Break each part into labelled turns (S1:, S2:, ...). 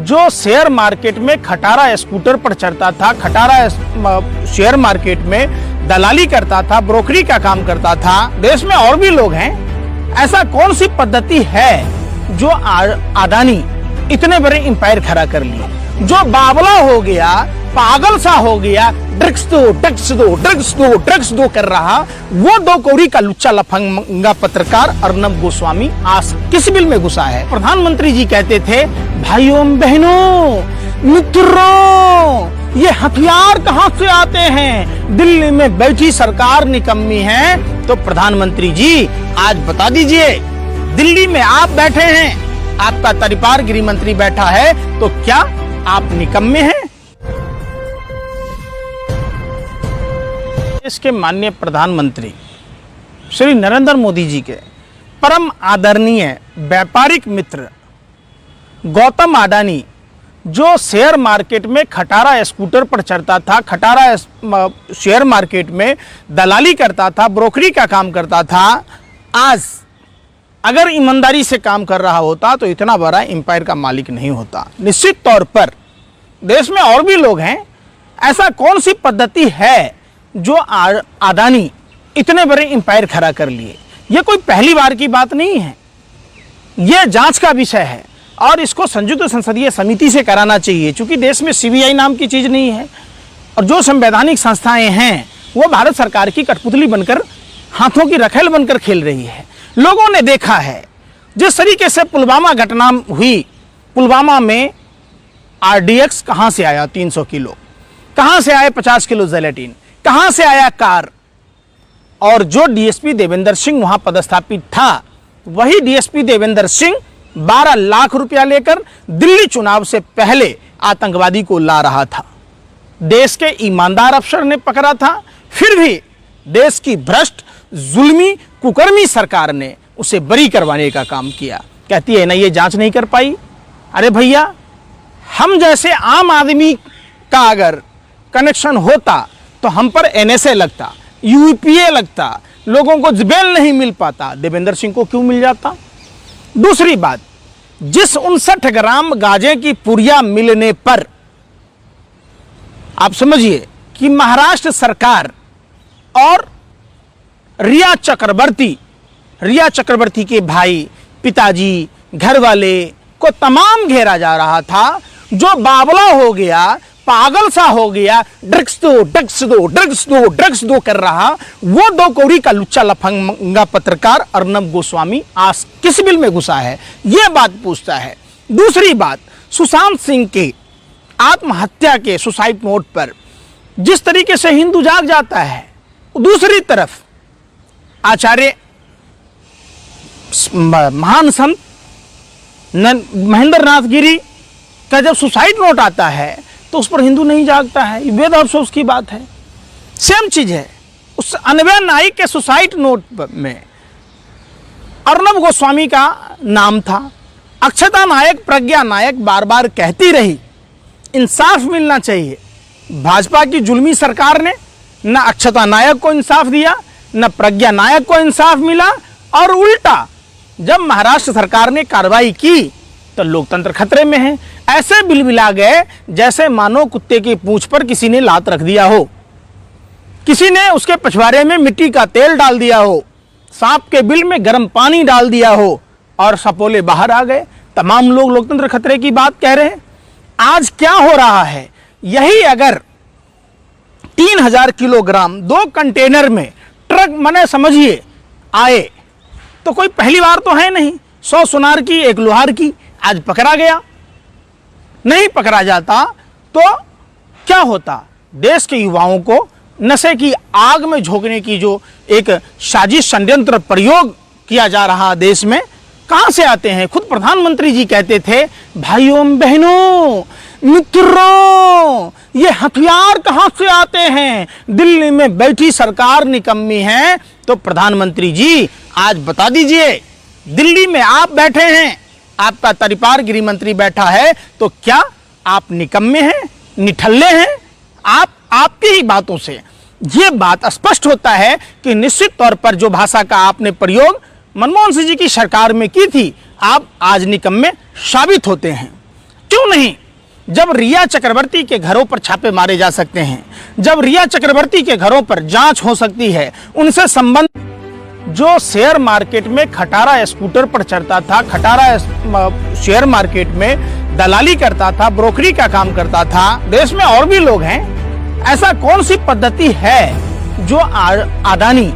S1: जो share market में खटारा स्कूटर पर चढ़ता था, खटारा शेयर मार्केट में दलाली करता था, ब्रोकरी का काम करता था, देश में और भी लोग हैं। ऐसा कौन सी पद्धति है जो अडानी इतने बड़े एम्पायर खड़ा कर लिए, जो बावला हो गया, पागल सा हो गया, ड्रग्स दो ड्रग्स दो ड्रग्स दो ड्रग्स दो कर रहा, वो दो कौड़ी का लुच्चा लफंगा पत्रकार अर्नब गोस्वामी आज किस बिल में घुसा है। प्रधानमंत्री जी कहते थे, भाइयों बहनों मित्रों, ये हथियार कहां से आते हैं, दिल्ली में बैठी सरकार निकम्मी है। तो प्रधानमंत्री जी आज बता दीजिए, दिल्ली में आप बैठे हैं, आपका तरिपार गृह मंत्री बैठा है, तो क्या आप निकम्मे हैं? इसके माननीय प्रधानमंत्री श्री नरेंद्र मोदी जी के परम आदरणीय व्यापारिक मित्र गौतम अडानी, जो शेयर मार्केट में खटारा स्कूटर पर चढ़ता था, खटारा शेयर मार्केट में दलाली करता था, ब्रोकरी का काम करता था, आज अगर ईमानदारी से काम कर रहा होता तो इतना बड़ा एम्पायर का मालिक नहीं होता। निश्चित तौर पर देश में और भी लोग हैं। ऐसा कौन सी पद्धति है जो अडानी इतने बड़े एम्पायर खड़ा कर लिए? ये कोई पहली बार की बात नहीं है, ये जांच का विषय है और इसको संयुक्त संसदीय समिति से कराना चाहिए, क्योंकि देश में सीबीआई नाम की चीज नहीं है और जो संवैधानिक संस्थाएं हैं वो भारत सरकार की कठपुतली बनकर, हाथों की रखेल बनकर खेल रही है। लोगों ने देखा है जिस तरीके से पुलवामा घटना हुई, पुलवामा में आरडीएक्स कहां से आया 300 किलो, कहां से आए 50 किलो जेलेटिन, कहां से आया कार, और जो डीएसपी देवेंद्र सिंह वहां पदस्थापित था, वही डीएसपी देवेंद्र सिंह 12 लाख रुपया लेकर दिल्ली चुनाव से पहले आतंकवादी को ला रहा था। देश के ईमानदार अफसर ने पकड़ा था, फिर भी देश की भ्रष्ट जुल्मी कुकर्मी सरकार ने उसे बरी करवाने का काम किया। कहती है ना ये जांच नहीं कर पाई। अरे भैया, हम जैसे आम आदमी का अगर कनेक्शन होता तो हम पर एनएसए लगता, यूपीए लगता, लोगों को बेल नहीं मिल पाता, देवेंद्र सिंह को क्यों मिल जाता? दूसरी बात, जिस 59 ग्राम गांजे की पुड़िया मिलने पर आप समझिए कि महाराष्ट्र सरकार और रिया चक्रवर्ती के भाई, पिताजी, घर वाले को तमाम घेरा जा रहा था, जो बावला हो गया, पागल सा हो गया, ड्रग्स दो ड्रग्स दो ड्रग्स दो ड्रग्स दो कर रहा, वो दो कौड़ी का लुच्चा लफंगा पत्रकार अर्नब गोस्वामी आज किस बिल में घुसा है, ये बात पूछता है। दूसरी बात, सुशांत सिंह के आत्महत्या के सुसाइड नोट पर जिस तरीके से हिंदू जाग जाता है, दूसरी तरफ आचार्य महान संत महेंद्र नाथ गिरी का जब सुसाइड नोट आता है तो उस पर हिंदू नहीं जागता है। ये बेहद अफसोस की बात है। सेम चीज है उस अन्वय नाइक के सुसाइड नोट में अर्नब गोस्वामी का नाम था। अक्षता नायक, प्रज्ञा नायक बार बार कहती रही इंसाफ मिलना चाहिए। भाजपा की जुल्मी सरकार ने न अक्षता नायक को इंसाफ दिया, न प्रज्ञा नायक को इंसाफ मिला, और उल्टा जब महाराष्ट्र सरकार ने कार्रवाई की तो लोकतंत्र खतरे में है। ऐसे बिलबिला गए जैसे मानो कुत्ते की पूंछ पर किसी ने लात रख दिया हो, किसी ने उसके पछवाड़े में मिट्टी का तेल डाल दिया हो, सांप के बिल में गर्म पानी डाल दिया हो और सपोले बाहर आ गए। तमाम लोग लोकतंत्र खतरे की बात कह रहे हैं। आज क्या हो रहा है, यही अगर 3000 किलोग्राम 2 कंटेनर में ट्रक मने समझिए आए तो कोई पहली बार तो है नहीं। 100 सुनार की, 1 लोहार की, आज पकड़ा गया। नहीं पकड़ा जाता तो क्या होता? देश के युवाओं को नशे की आग में झोंकने की जो एक साजिश षड्यंत्र प्रयोग किया जा रहा देश में, कहां से आते हैं? खुद प्रधानमंत्री जी कहते थे, भाइयों बहनों मित्रों, ये हथियार कहां से आते हैं, दिल्ली में बैठी सरकार निकम्मी है। तो प्रधानमंत्री जी आज बता दीजिए, दिल्ली में आप बैठे हैं, आपका तरिपार गृह मंत्री बैठा है, तो क्या आप निकम्मे हैं, निठल्ले हैं? आपकी ही बातों से ये बात स्पष्ट होता है कि निश्चित तौर पर जो भाषा का आपने प्रयोग मनमोहन सिंह जी की सरकार में की थी, आप आज निकम्मे साबित होते हैं। क्यों नहीं? जब रिया चक्रवर्ती के घरों पर छापे मारे जा सकते हैं, जब रिया चक्रवर्ती के घरों पर जांच हो सकती है, उनसे संबंध जो शेयर मार्केट में खटारा स्कूटर पर चढ़ता था, खटारा शेयर मार्केट में दलाली करता था, ब्रोकरी का काम करता था, देश में और भी लोग हैं। ऐसा कौन सी पद्धति है जो अडानी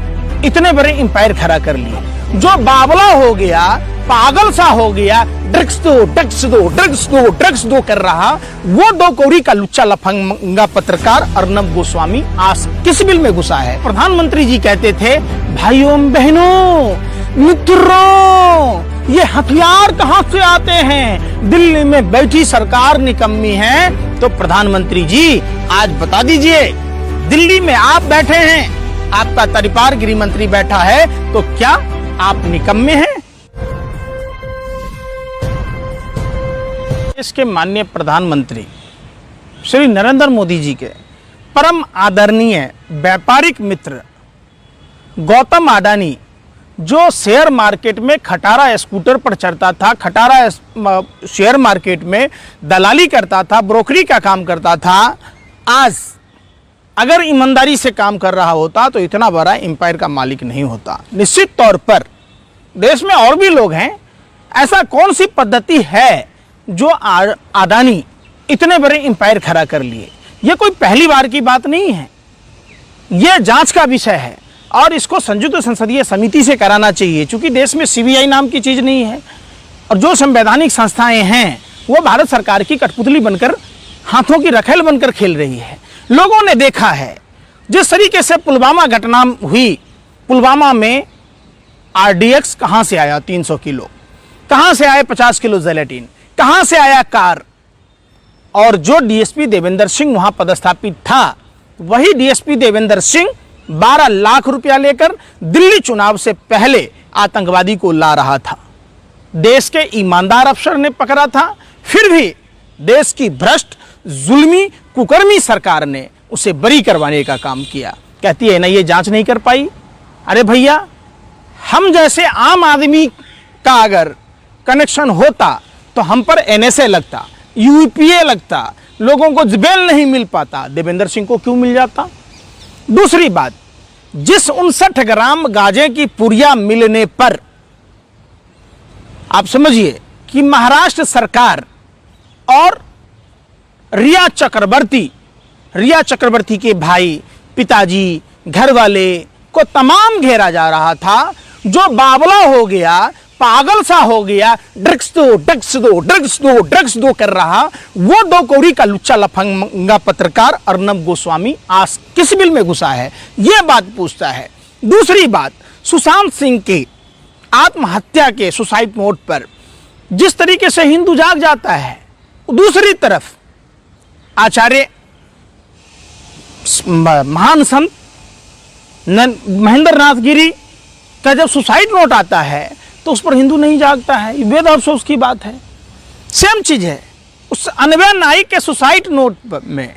S1: इतने बड़े एम्पायर खड़ा कर लिए, जो बावला हो गया, पागल सा हो गया, ड्रग्स दो ड्रग्स दो ड्रग्स दो ड्रग्स दो कर रहा, वो दो कौड़ी का लुच्चा लफंगा पत्रकार अर्नब गोस्वामी आज किस बिल में घुसा है? प्रधानमंत्री जी कहते थे, भाइयों बहनों मित्रों, ये हथियार कहां से आते हैं? दिल्ली में बैठी सरकार निकम्मी है। तो प्रधानमंत्री जी आज बता दीजिए, दिल्ली में आप बैठे हैं, आपका तरिपार गृह मंत्री बैठा है, तो क्या आप निकम्मे हैं? देश के माननीय प्रधानमंत्री श्री नरेंद्र मोदी जी के परम आदरणीय व्यापारिक मित्र गौतम अडानी, जो शेयर मार्केट में खटारा स्कूटर पर चढ़ता था, खटारा शेयर मार्केट में दलाली करता था, ब्रोकरी का काम करता था, आज अगर ईमानदारी से काम कर रहा होता तो इतना बड़ा एम्पायर का मालिक नहीं होता। निश्चित तौर पर देश में और भी लोग हैं। ऐसा कौन सी पद्धति है जो अडानी इतने बड़े एम्पायर खड़ा कर लिए? ये कोई पहली बार की बात नहीं है, ये जांच का विषय है और इसको संयुक्त संसदीय समिति से कराना चाहिए, क्योंकि देश में सीबीआई नाम की चीज नहीं है और जो संवैधानिक संस्थाएं हैं वो भारत सरकार की कठपुतली बनकर, हाथों की रखेल बनकर खेल रही है। लोगों ने देखा है जिस तरीके से पुलवामा घटना हुई, पुलवामा में आरडीएक्स कहां से आया 300 किलो, कहां से आए 50 किलो जेलेटिन, कहां से आया कार, और जो डीएसपी देवेंद्र सिंह वहां पदस्थापित था, वही डीएसपी देवेंद्र सिंह 12 लाख रुपया लेकर दिल्ली चुनाव से पहले आतंकवादी को ला रहा था। देश के ईमानदार अफसर ने पकड़ा था, फिर भी देश की भ्रष्ट जुल्मी कुकर्मी सरकार ने उसे बरी करवाने का काम किया। कहती है ना ये जांच नहीं कर पाई। अरे भैया, हम जैसे आम आदमी का अगर कनेक्शन होता तो हम पर एनएसए लगता, यूपीए लगता, लोगों को बेल नहीं मिल पाता, देवेंद्र सिंह को क्यों मिल जाता? दूसरी बात, जिस 59 ग्राम गांजे की पुड़िया मिलने पर आप समझिए कि महाराष्ट्र सरकार और रिया चक्रवर्ती के भाई, पिताजी, घर वाले को तमाम घेरा जा रहा था, जो बावला हो गया, पागल सा हो गया, ड्रग्स दो ड्रग्स दो ड्रग्स दो ड्रग्स दो कर रहा, वो दो कौड़ी का लुच्चा लफंगा पत्रकार अर्नब गोस्वामी आज किस बिल में घुसा है? ये बात पूछता है। दूसरी बात, सुशांत सिंह के आत्महत्या के सुसाइड नोट पर जिस तरीके से हिंदू जाग जाता है, दूसरी तरफ आचार्य महान संत महेंद्र नाथ गिरी का जब सुसाइड नोट आता है तो उस पर हिंदू नहीं जागता है। ये बेहद अफसोस की बात है। सेम चीज है उस अन्वय नाइक के सुसाइड नोट में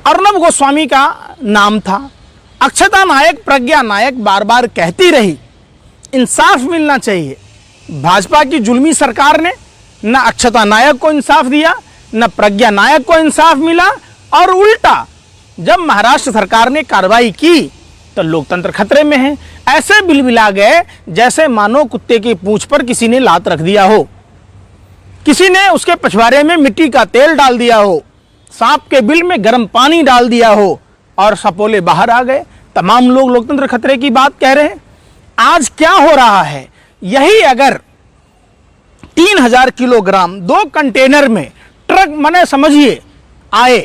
S1: अर्नब गोस्वामी का नाम था। अक्षता नायक, प्रज्ञा नायक बार बार कहती रही इंसाफ मिलना चाहिए। भाजपा की जुल्मी सरकार ने न अक्षता नायक को इंसाफ दिया, न प्रज्ञा नायक को इंसाफ मिला, और उल्टा जब महाराष्ट्र सरकार ने कार्रवाई की तो लोकतंत्र खतरे में है। ऐसे बिलबिला गए जैसे मानो कुत्ते की पूंछ पर किसी ने लात रख दिया हो, किसी ने उसके पछवाड़े में मिट्टी का तेल डाल दिया हो, सांप के बिल में गर्म पानी डाल दिया हो और सपोले बाहर आ गए। तमाम लोग लोकतंत्र खतरे की बात कह रहे हैं। आज क्या हो रहा है, यही अगर 3000 किलोग्राम 2 कंटेनर में ट्रक मने समझिए आए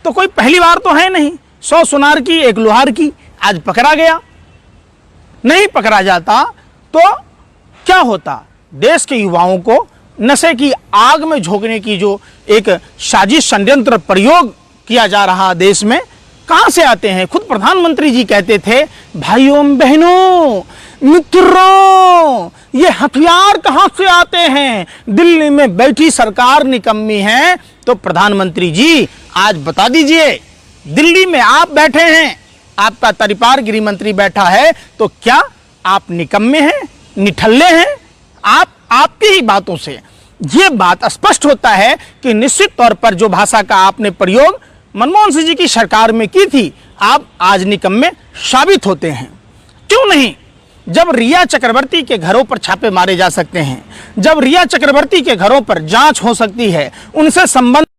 S1: तो कोई पहली बार तो है नहीं। 100 सुनार की, 1 लोहार की, आज पकड़ा गया। नहीं पकड़ा जाता तो क्या होता? देश के युवाओं को नशे की आग में झोंकने की जो एक साजिश षड्यंत्र प्रयोग किया जा रहा देश में, कहां से आते हैं? खुद प्रधानमंत्री जी कहते थे, भाइयों बहनों मित्रों, ये हथियार कहां से आते हैं? दिल्ली में बैठी सरकार निकम्मी है। तो प्रधानमंत्री जी आज बता दीजिए, दिल्ली में आप बैठे हैं, आपका तरिपार गृह मंत्री बैठा है, तो क्या आप निकम्मे हैं, निठल्ले हैं? आपकी ही बातों से ये बात स्पष्ट होता है कि निश्चित तौर पर जो भाषा का आपने प्रयोग मनमोहन सिंह जी की सरकार में की थी, आप आज निकम्मे साबित होते हैं। क्यों नहीं? जब रिया चक्रवर्ती के घरों पर छापे मारे जा सकते हैं, जब रिया चक्रवर्ती के घरों पर जांच हो सकती है, उनसे संबंध